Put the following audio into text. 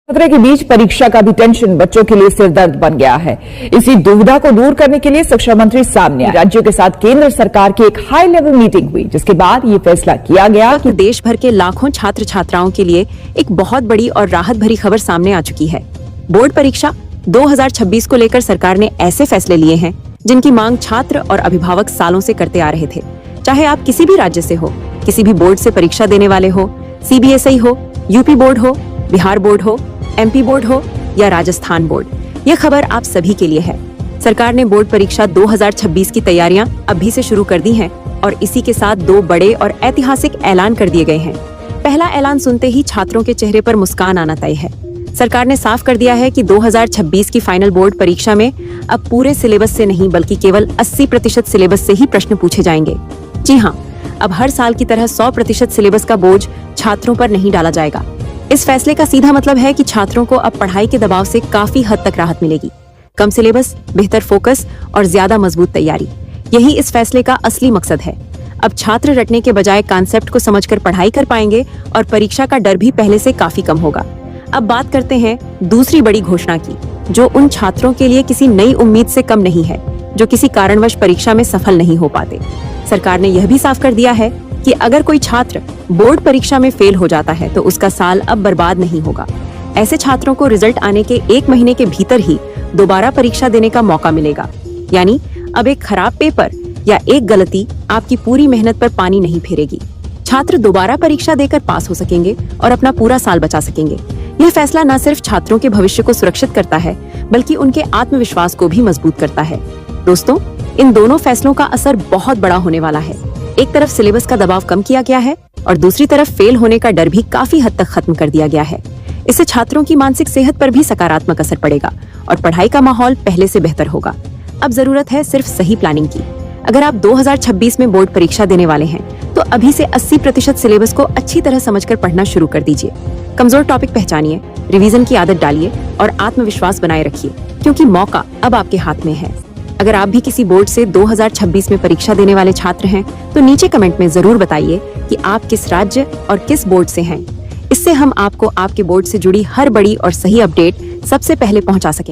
खतरे के बीच परीक्षा का भी टेंशन बच्चों के लिए सिरदर्द बन गया है। इसी दुविधा को दूर करने के लिए शिक्षा मंत्री सामने आए। राज्यों के साथ केंद्र सरकार की एक हाई लेवल मीटिंग हुई, जिसके बाद ये फैसला किया गया कि देश भर के लाखों छात्र छात्राओं के लिए एक बहुत बड़ी और राहत भरी खबर सामने आ चुकी है। बोर्ड परीक्षा 2026 को लेकर सरकार ने ऐसे फैसले लिए हैं जिनकी मांग छात्र और अभिभावक सालों से करते आ रहे थे। चाहे आप किसी भी राज्य से हो, किसी भी बोर्ड से परीक्षा देने वाले हो, CBSE हो, UP बोर्ड हो, बिहार बोर्ड हो, MP बोर्ड हो या राजस्थान बोर्ड, ये खबर आप सभी के लिए है। सरकार ने बोर्ड परीक्षा 2026 की तैयारियां अभी से शुरू कर दी हैं और इसी के साथ दो बड़े और ऐतिहासिक ऐलान कर दिए गए हैं। पहला ऐलान सुनते ही छात्रों के चेहरे पर मुस्कान आना तय है। सरकार ने साफ कर दिया है कि 2026 की फाइनल बोर्ड परीक्षा में अब पूरे सिलेबस से नहीं बल्कि केवल 80% सिलेबस से ही प्रश्न पूछे जाएंगे। जी हाँ, अब हर साल की तरह 100% सिलेबस का बोझ छात्रों पर नहीं डाला जाएगा। इस फैसले का सीधा मतलब है कि छात्रों को अब पढ़ाई के दबाव से काफी हद तक राहत मिलेगी। कम सिलेबस, बेहतर फोकस और ज्यादा मजबूत तैयारी, यही इस फैसले का असली मकसद है। अब छात्र रटने के बजाय कॉन्सेप्ट को समझकर पढ़ाई कर पाएंगे और परीक्षा का डर भी पहले से काफी कम होगा। अब बात करते हैं दूसरी बड़ी घोषणा की, जो उन छात्रों के लिए किसी नई उम्मीद से कम नहीं है जो किसी कारणवश परीक्षा में सफल नहीं हो पाते। सरकार ने यह भी साफ कर दिया है कि अगर कोई छात्र बोर्ड परीक्षा में फेल हो जाता है तो उसका साल अब बर्बाद नहीं होगा। ऐसे छात्रों को रिजल्ट आने के 1 महीने के भीतर ही दोबारा परीक्षा देने का मौका मिलेगा। यानी अब एक खराब पेपर या एक गलती आपकी पूरी मेहनत पर पानी नहीं फेरेगी। छात्र दोबारा परीक्षा देकर पास हो सकेंगे और अपना पूरा साल बचा सकेंगे। यह फैसला न सिर्फ छात्रों के भविष्य को सुरक्षित करता है बल्कि उनके आत्मविश्वास को भी मजबूत करता है। दोस्तों, इन दोनों फैसलों का असर बहुत बड़ा होने वाला है। एक तरफ सिलेबस का दबाव कम किया गया है और दूसरी तरफ फेल होने का डर भी काफी हद तक खत्म कर दिया गया है। इससे छात्रों की मानसिक सेहत पर भी सकारात्मक असर पड़ेगा और पढ़ाई का माहौल पहले से बेहतर होगा। अब जरूरत है सिर्फ सही प्लानिंग की। अगर आप 2026 में बोर्ड परीक्षा देने वाले हैं तो अभी से 80% सिलेबस को अच्छी तरह समझकर पढ़ना शुरू कर दीजिए। कमजोर टॉपिक पहचानिए, रिवीजन की आदत डालिए और आत्मविश्वास बनाए रखिए, क्योंकि मौका अब आपके हाथ में है। अगर आप भी किसी बोर्ड से 2026 में परीक्षा देने वाले छात्र हैं तो नीचे कमेंट में जरूर बताइए कि आप किस राज्य और किस बोर्ड से हैं। इससे हम आपको आपके बोर्ड से जुड़ी हर बड़ी और सही अपडेट सबसे पहले पहुंचा सकेंगे।